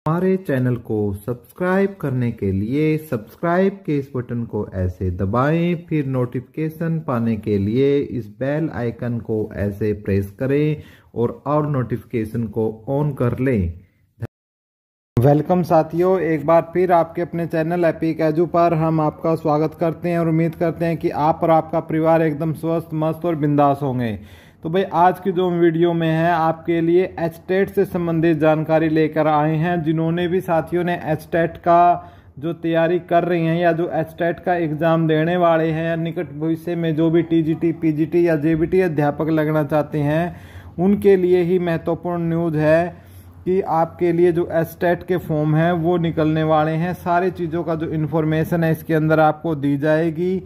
हमारे चैनल को सब्सक्राइब करने के लिए सब्सक्राइब के इस बटन को ऐसे दबाएं, फिर नोटिफिकेशन पाने के लिए इस बेल आइकन को ऐसे प्रेस करें और नोटिफिकेशन को ऑन कर लें। वेलकम साथियों, एक बार फिर आपके अपने चैनल एपिक एजू पर हम आपका स्वागत करते हैं और उम्मीद करते हैं कि आप और आपका परिवार एकदम स्वस्थ, मस्त और बिंदास होंगे। तो भाई आज की जो वीडियो में है आपके लिए एचटेट से संबंधित जानकारी लेकर आए हैं। जिन्होंने भी साथियों ने एचटेट का जो तैयारी कर रही हैं या जो एचटेट का एग्ज़ाम देने वाले हैं या निकट भविष्य में जो भी टीजीटी, पीजीटी या जेबीटी अध्यापक लगना चाहते हैं, उनके लिए ही महत्वपूर्ण न्यूज़ है कि आपके लिए जो एचटेट के फॉर्म हैं वो निकलने वाले हैं। सारी चीज़ों का जो इन्फॉर्मेशन है इसके अंदर आपको दी जाएगी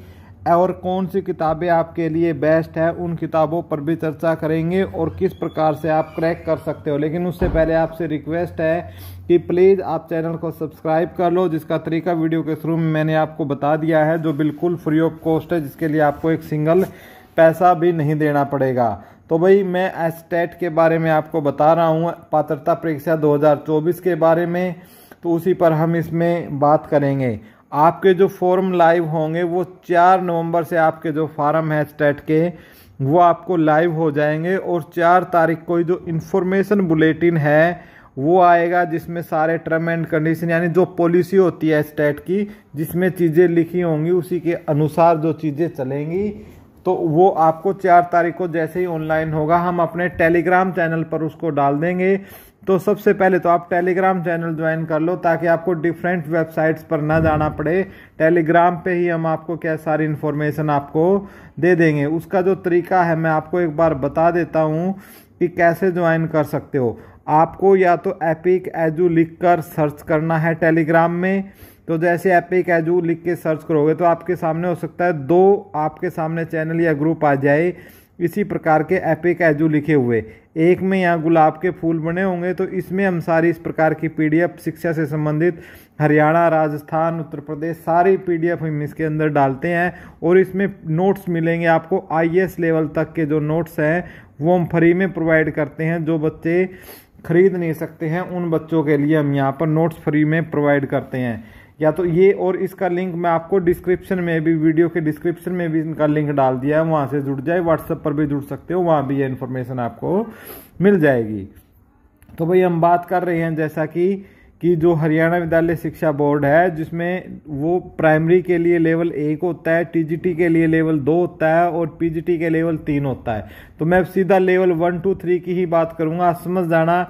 और कौन सी किताबें आपके लिए बेस्ट है उन किताबों पर भी चर्चा करेंगे और किस प्रकार से आप क्रैक कर सकते हो। लेकिन उससे पहले आपसे रिक्वेस्ट है कि प्लीज़ आप चैनल को सब्सक्राइब कर लो, जिसका तरीका वीडियो के शुरू में मैंने आपको बता दिया है, जो बिल्कुल फ्री ऑफ कॉस्ट है, जिसके लिए आपको एक सिंगल पैसा भी नहीं देना पड़ेगा। तो भाई मैं एचटेट के बारे में आपको बता रहा हूँ, पात्रता परीक्षा 2024 के बारे में, तो उसी पर हम इसमें बात करेंगे। आपके जो फॉर्म लाइव होंगे वो 4 नवंबर से आपके जो फॉर्म है एचटेट के वो आपको लाइव हो जाएंगे और 4 तारीख को जो इन्फॉर्मेशन बुलेटिन है वो आएगा, जिसमें सारे टर्म एंड कंडीशन यानी जो पॉलिसी होती है एचटेट की, जिसमें चीज़ें लिखी होंगी उसी के अनुसार जो चीज़ें चलेंगी, तो वो आपको 4 तारीख को जैसे ही ऑनलाइन होगा हम अपने टेलीग्राम चैनल पर उसको डाल देंगे। तो सबसे पहले तो आप टेलीग्राम चैनल ज्वाइन कर लो ताकि आपको डिफरेंट वेबसाइट्स पर ना जाना पड़े। टेलीग्राम पे ही हम आपको क्या सारी इन्फॉर्मेशन आपको दे देंगे। उसका जो तरीका है मैं आपको एक बार बता देता हूँ कि कैसे ज्वाइन कर सकते हो। आपको या तो एपिक एजू लिख कर सर्च करना है टेलीग्राम में। तो जैसे एपिक एजू लिख के सर्च करोगे तो आपके सामने हो सकता है 2 आपके सामने चैनल या ग्रुप आ जाए इसी प्रकार के एपिक एजू लिखे हुए। एक में यहाँ गुलाब के फूल बने होंगे, तो इसमें हम सारी इस प्रकार की पीडीएफ शिक्षा से संबंधित हरियाणा, राजस्थान, उत्तर प्रदेश सारी पीडीएफ हम इसके अंदर डालते हैं और इसमें नोट्स मिलेंगे आपको। आईएएस लेवल तक के जो नोट्स हैं वो हम फ्री में प्रोवाइड करते हैं। जो बच्चे खरीद नहीं सकते हैं उन बच्चों के लिए हम यहाँ पर नोट्स फ्री में प्रोवाइड करते हैं। या तो ये और इसका लिंक मैं आपको डिस्क्रिप्शन में भी, वीडियो के डिस्क्रिप्शन में भी इनका लिंक डाल दिया है, वहाँ से जुड़ जाए। व्हाट्सएप पर भी जुड़ सकते हो, वहाँ भी ये इन्फॉर्मेशन आपको मिल जाएगी। तो भाई हम बात कर रहे हैं जैसा कि जो हरियाणा विद्यालय शिक्षा बोर्ड है, जिसमें वो प्राइमरी के लिए लेवल 1 होता है, टीजीटी के लिए लेवल 2 होता है और पीजीटी के लेवल 3 होता है। तो मैं सीधा लेवल 1, 2, 3 की ही बात करूँगा, समझ जाना।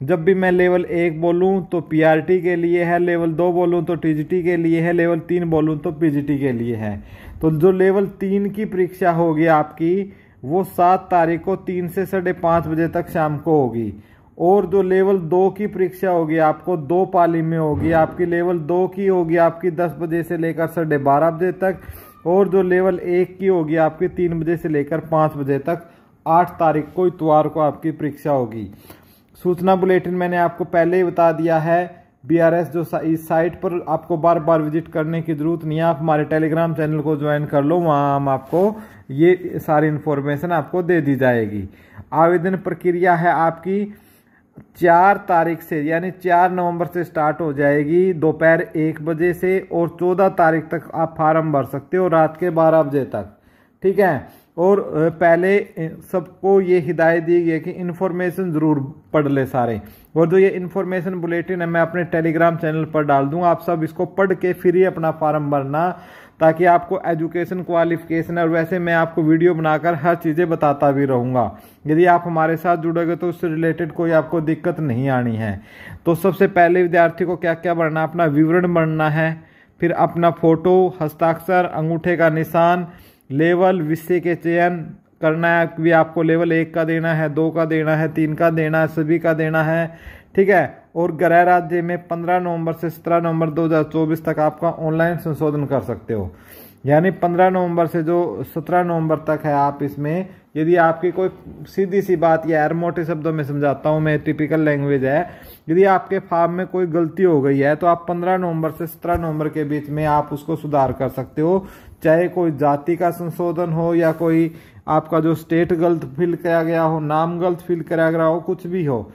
जब भी मैं लेवल 1 बोलूं तो पीआरटी के लिए है, लेवल 2 बोलूं तो टीजीटी के लिए है, लेवल 3 बोलूं तो पीजीटी के लिए है। तो जो लेवल 3 की परीक्षा होगी आपकी वो 7 तारीख को 3 से 5:30 बजे तक शाम को होगी। और जो लेवल 2 की परीक्षा होगी आपको 2 पाली में होगी। आपकी लेवल 2 की होगी आपकी 10 बजे से लेकर 12:30 बजे तक, और जो लेवल 1 की होगी आपकी 3 बजे से लेकर 5 बजे तक। 8 तारीख को इतवार को आपकी परीक्षा होगी। सूचना बुलेटिन मैंने आपको पहले ही बता दिया है। बीआरएस जो इस साइट पर आपको बार बार विजिट करने की जरूरत नहीं है, आप हमारे टेलीग्राम चैनल को ज्वाइन कर लो, वहाँ हम आपको ये सारी इन्फॉर्मेशन आपको दे दी जाएगी। आवेदन प्रक्रिया है आपकी 4 तारीख से यानी 4 नवंबर से स्टार्ट हो जाएगी दोपहर 1 बजे से, और 14 तारीख तक आप फार्म भर सकते हो रात के 12 बजे तक। ठीक है। और पहले सबको ये हिदायत दी गई है कि इन्फॉर्मेशन ज़रूर पढ़ ले सारे, और जो ये इन्फॉर्मेशन बुलेटिन है मैं अपने टेलीग्राम चैनल पर डाल दूंगा। आप सब इसको पढ़ के फिर ही अपना फार्म भरना, ताकि आपको एजुकेशन क्वालिफिकेशन, और वैसे मैं आपको वीडियो बनाकर हर चीज़ें बताता भी रहूँगा। यदि आप हमारे साथ जुड़ोगे तो उससे रिलेटेड कोई आपको दिक्कत नहीं आनी है। तो सबसे पहले विद्यार्थी को क्या क्या भरना, अपना विवरण भरना है, फिर अपना फ़ोटो, हस्ताक्षर, अंगूठे का निशान, लेवल, विषय के चयन करना है कि आपको लेवल 1 का देना है, 2 का देना है, 3 का देना है, सभी का देना है। ठीक है। और गृह राज्य में 15 नवंबर से 17 नवंबर 2024 तक आपका ऑनलाइन संशोधन कर सकते हो। यानी 15 नवंबर से जो 17 नवंबर तक है आप इसमें, यदि आपकी कोई सीधी सी बात यार मोटे शब्दों में समझाता हूँ मैं, टिपिकल लैंग्वेज है, यदि आपके फार्म में कोई गलती हो गई है तो आप 15 नवंबर से 17 नवंबर के बीच में आप उसको सुधार कर सकते हो। चाहे कोई जाति का संशोधन हो या कोई आपका जो स्टेट गलत फिल किया गया हो, नाम गलत फिल किया गया हो, कुछ भी हो।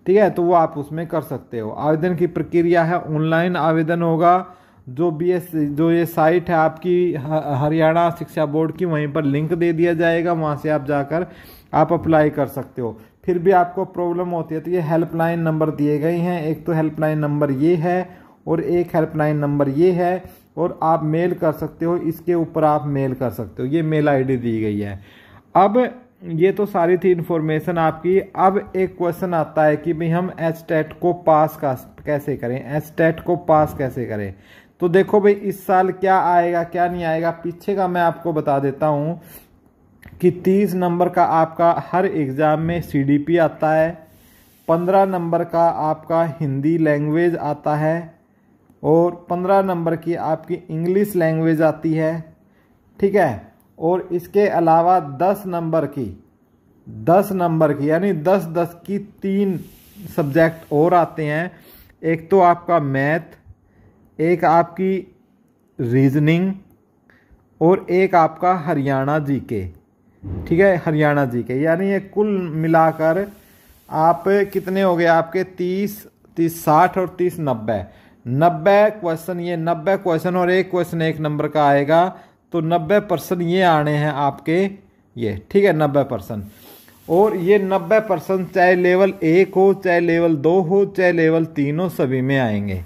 ठीक है, तो वो आप उसमें कर सकते हो। आवेदन की प्रक्रिया है ऑनलाइन आवेदन होगा। जो ये साइट है आपकी हरियाणा शिक्षा बोर्ड की, वहीं पर लिंक दे दिया जाएगा, वहां से आप जाकर आप अप्लाई कर सकते हो। फिर भी आपको प्रॉब्लम होती है तो ये हेल्पलाइन नंबर दिए गए हैं। एक तो हेल्पलाइन नंबर ये है और एक हेल्पलाइन नंबर ये है, और आप मेल कर सकते हो, इसके ऊपर आप मेल कर सकते हो, ये मेल आईडी दी गई है। अब ये तो सारी थी इन्फॉर्मेशन आपकी। अब एक क्वेश्चन आता है कि भाई हम एचटेट को पास कैसे करें, एचटेट को पास कैसे करें। तो देखो भाई इस साल क्या आएगा क्या नहीं आएगा, पीछे का मैं आपको बता देता हूं कि 30 नंबर का आपका हर एग्जाम में सीडीपी आता है, 15 नंबर का आपका हिंदी लैंग्वेज आता है, और 15 नंबर की आपकी इंग्लिश लैंग्वेज आती है, ठीक है। और इसके अलावा 10 नंबर की यानी 10 की 3 सब्जेक्ट और आते हैं। एक तो आपका मैथ, एक आपकी रीजनिंग, और एक आपका हरियाणा जीके, ठीक है, हरियाणा जीके। यानी ये कुल मिलाकर आप कितने हो गए आपके 30 60 और 30 90 क्वेश्चन। ये 90 क्वेश्चन और एक क्वेश्चन 1 नंबर का आएगा, तो 90% ये आने हैं आपके ये, ठीक है, 90%। और ये 90% चाहे लेवल 1 हो, चाहे लेवल 2 हो, चाहे लेवल 3 हो, सभी में आएंगे,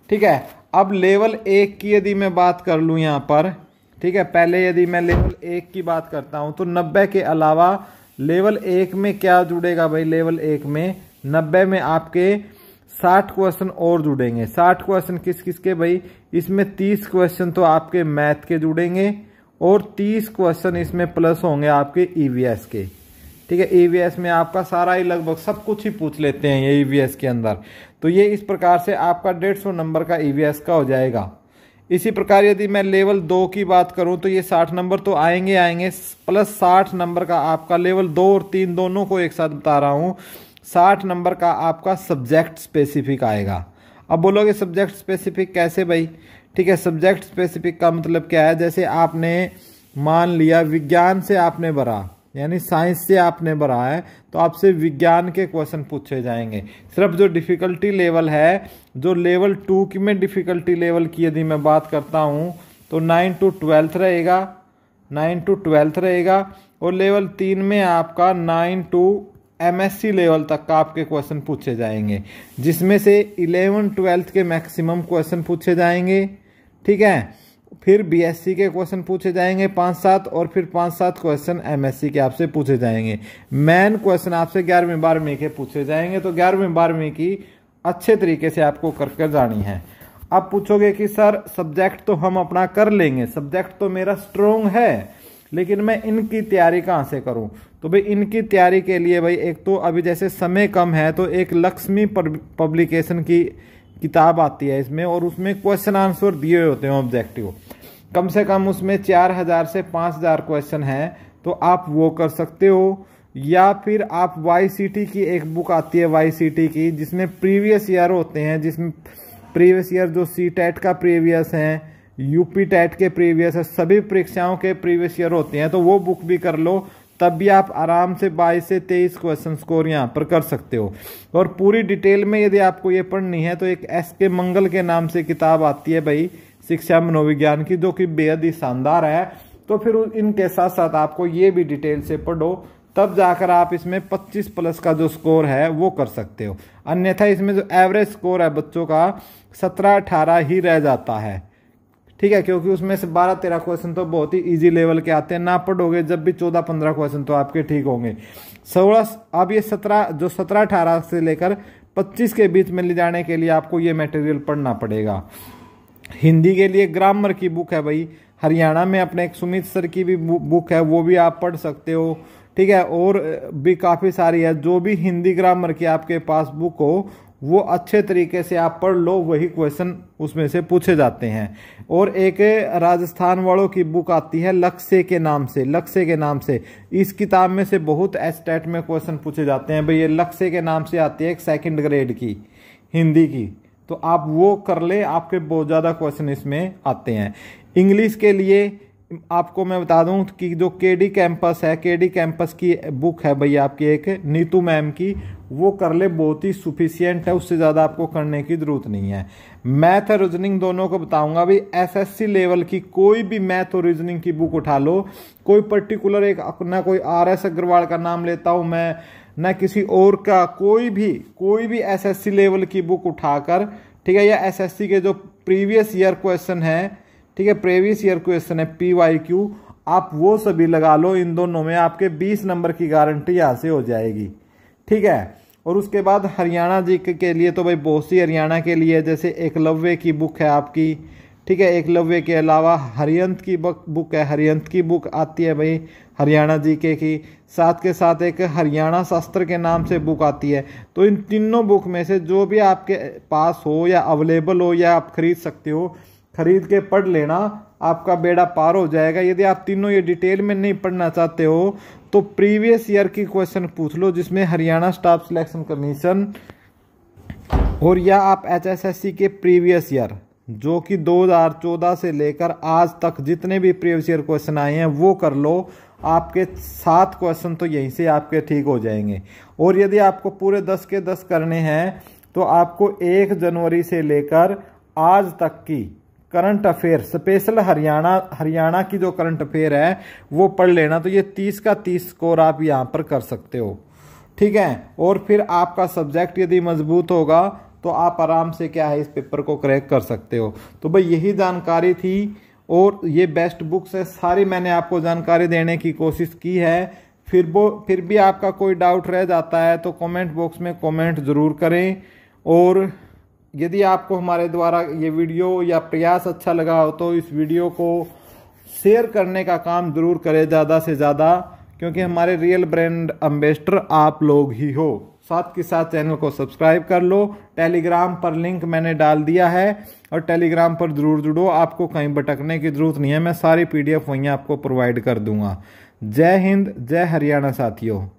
ठीक है। अब लेवल 1 की यदि मैं बात कर लूँ यहाँ पर, ठीक है, पहले यदि मैं लेवल 1 की बात करता हूँ तो 90 के अलावा लेवल 1 में क्या जुड़ेगा भाई, लेवल 1 में 90 में आपके 60 क्वेश्चन और जुड़ेंगे। 60 क्वेश्चन किस किस के भाई, इसमें 30 क्वेश्चन तो आपके मैथ के जुड़ेंगे, और 30 क्वेश्चन इसमें प्लस होंगे आपके ईवीएस के, ठीक है। ईवीएस में आपका सारा ही लगभग सब कुछ ही पूछ लेते हैं ये ईवीएस के अंदर। तो ये इस प्रकार से आपका 150 नंबर का ईवीएस का हो जाएगा। इसी प्रकार यदि मैं लेवल 2 की बात करूं तो ये 60 नंबर तो आएंगे, प्लस 60 नंबर का आपका लेवल 2 और 3 दोनों को एक साथ बता रहा हूं, 60 नंबर का आपका सब्जेक्ट स्पेसिफिक आएगा। अब बोलोगे सब्जेक्ट स्पेसिफिक कैसे भाई, ठीक है। सब्जेक्ट स्पेसिफिक का मतलब क्या है, जैसे आपने मान लिया विज्ञान से आपने भरा, यानी साइंस से आपने भरा है, तो आपसे विज्ञान के क्वेश्चन पूछे जाएंगे। सिर्फ जो डिफिकल्टी लेवल है, जो लेवल 2 की में डिफिकल्टी लेवल की यदि मैं बात करता हूं तो 9 to 12th रहेगा, 9 to 12th रहेगा। और लेवल 3 में आपका 9 to MSc लेवल तक का आपके क्वेश्चन पूछे जाएंगे, जिसमें से 11 12th के मैक्सिमम क्वेश्चन पूछे जाएंगे, ठीक है। फिर बीएससी के क्वेश्चन पूछे जाएंगे 5-7, और फिर 5-7 क्वेश्चन एमएससी के आपसे पूछे जाएंगे। मेन क्वेश्चन आपसे 11वीं 12वीं के पूछे जाएंगे, तो 11वीं 12वीं की अच्छे तरीके से आपको कर जानी है। अब पूछोगे कि सर सब्जेक्ट तो हम अपना कर लेंगे, सब्जेक्ट तो मेरा स्ट्रोंग है, लेकिन मैं इनकी तैयारी कहाँ से करूं। तो भाई इनकी तैयारी के लिए भाई एक तो अभी जैसे समय कम है, तो एक लक्ष्मी पब्लिकेशन की किताब आती है इसमें, और उसमें क्वेश्चन आंसर दिए होते हैं ऑब्जेक्टिव, कम से कम उसमें 4000 से 5000 क्वेश्चन है, तो आप वो कर सकते हो। या फिर आप YCT की एक बुक आती है YCT की, जिसमें प्रीवियस ईयर होते हैं, जिसमें प्रीवियस ईयर जो CTET का प्रीवियस है, UP TET के प्रीवियस है, सभी परीक्षाओं के प्रीवियस ईयर होते हैं, तो वो बुक भी कर लो, तब भी आप आराम से 22 से 23 क्वेश्चन स्कोर यहाँ पर कर सकते हो। और पूरी डिटेल में यदि आपको ये पढ़नी है तो एक SK मंगल के नाम से किताब आती है भाई, शिक्षा मनोविज्ञान की, जो कि बेहद ही शानदार है। तो फिर इनके साथ साथ आपको ये भी डिटेल से पढ़ो, तब जाकर आप इसमें 25+ का जो स्कोर है वो कर सकते हो। अन्यथा इसमें जो एवरेज स्कोर है बच्चों का 17-18 ही रह जाता है, ठीक है, क्योंकि उसमें से 12-13 क्वेश्चन तो बहुत ही इजी लेवल के आते हैं। ना पढ़ोगे जब भी 14-15 क्वेश्चन तो आपके ठीक होंगे। 16 अब ये 17-18 से लेकर 25 के बीच में ले जाने के लिए आपको ये मटेरियल पढ़ना पड़ेगा। हिंदी के लिए ग्रामर की बुक है भाई, हरियाणा में अपने एक सुमित सर की भी बुक है, वो भी आप पढ़ सकते हो, ठीक है। और भी काफ़ी सारी है, जो भी हिंदी ग्रामर की आपके पास बुक हो वो अच्छे तरीके से आप पढ़ लो, वही क्वेश्चन उसमें से पूछे जाते हैं। और एक राजस्थान वालों की बुक आती है लक्ष्य के नाम से, इस किताब में से बहुत एस्टेट में क्वेश्चन पूछे जाते हैं भाई। ये लक्ष्य के नाम से आती है एक 2nd ग्रेड की हिंदी की, तो आप वो कर ले, आपके बहुत ज़्यादा क्वेश्चन इसमें आते हैं। इंग्लिश के लिए आपको मैं बता दूं कि जो केडी कैंपस है, केडी कैंपस की बुक है भाई आपकी एक नीतू मैम की, वो कर ले, बहुत ही सुफिशियंट है, उससे ज़्यादा आपको करने की जरूरत नहीं है। मैथ और रीजनिंग दोनों को बताऊंगा भाई। एसएससी लेवल की कोई भी मैथ और रीजनिंग की बुक उठा लो, कोई पर्टिकुलर एक अपना कोई RS अग्रवाल का नाम लेता हूं मैं, ना किसी और का, कोई भी एसएससी लेवल की बुक उठाकर, ठीक है, या एसएससी के जो प्रीवियस ईयर क्वेश्चन है, ठीक है, प्रीवियस ईयर क्वेश्चन है PYQ, आप वो सभी लगा लो। इन दोनों में आपके 20 नंबर की गारंटी यहाँ से हो जाएगी, ठीक है। और उसके बाद हरियाणा जीके के लिए तो भाई बहुत सी हरियाणा के लिए, जैसे एकलव्य की बुक है आपकी, ठीक है। एकलव्य के अलावा हरियंत की बुक है, हरियंत की बुक आती है भाई हरियाणा जीके की। साथ के साथ एक हरियाणा शास्त्र के नाम से बुक आती है। तो इन तीनों बुक में से जो भी आपके पास हो या अवेलेबल हो या आप खरीद सकते हो, खरीद के पढ़ लेना, आपका बेड़ा पार हो जाएगा। यदि आप तीनों ये डिटेल में नहीं पढ़ना चाहते हो तो प्रीवियस ईयर की क्वेश्चन पूछ लो, जिसमें हरियाणा स्टाफ सिलेक्शन कमीशन, और या आप HSSC के प्रीवियस ईयर जो कि 2014 से लेकर आज तक जितने भी प्रीवियस ईयर क्वेश्चन आए हैं वो कर लो। आपके 7 क्वेश्चन तो यहीं से आपके ठीक हो जाएंगे। और यदि आपको पूरे 10 के 10 करने हैं तो आपको 1 जनवरी से लेकर आज तक की करंट अफेयर, स्पेशल हरियाणा की जो करंट अफेयर है वो पढ़ लेना। तो ये 30 का 30 स्कोर आप यहाँ पर कर सकते हो, ठीक है। और फिर आपका सब्जेक्ट यदि मजबूत होगा तो आप आराम से क्या है इस पेपर को क्रैक कर सकते हो। तो भाई यही जानकारी थी, और ये बेस्ट बुक्स है सारी, मैंने आपको जानकारी देने की कोशिश की है। फिर भी आपका कोई डाउट रह जाता है तो कमेंट बॉक्स में कमेंट ज़रूर करें। और यदि आपको हमारे द्वारा ये वीडियो या प्रयास अच्छा लगा हो तो इस वीडियो को शेयर करने का काम ज़रूर करें ज़्यादा से ज़्यादा, क्योंकि हमारे रियल ब्रांड एम्बेसडर आप लोग ही हो। साथ के साथ चैनल को सब्सक्राइब कर लो। टेलीग्राम पर लिंक मैंने डाल दिया है और टेलीग्राम पर ज़रूर जुड़ो, आपको कहीं भटकने की ज़रूरत नहीं है। मैं सारी PDF वहीं आपको प्रोवाइड कर दूंगा। जय हिंद, जय हरियाणा साथियों।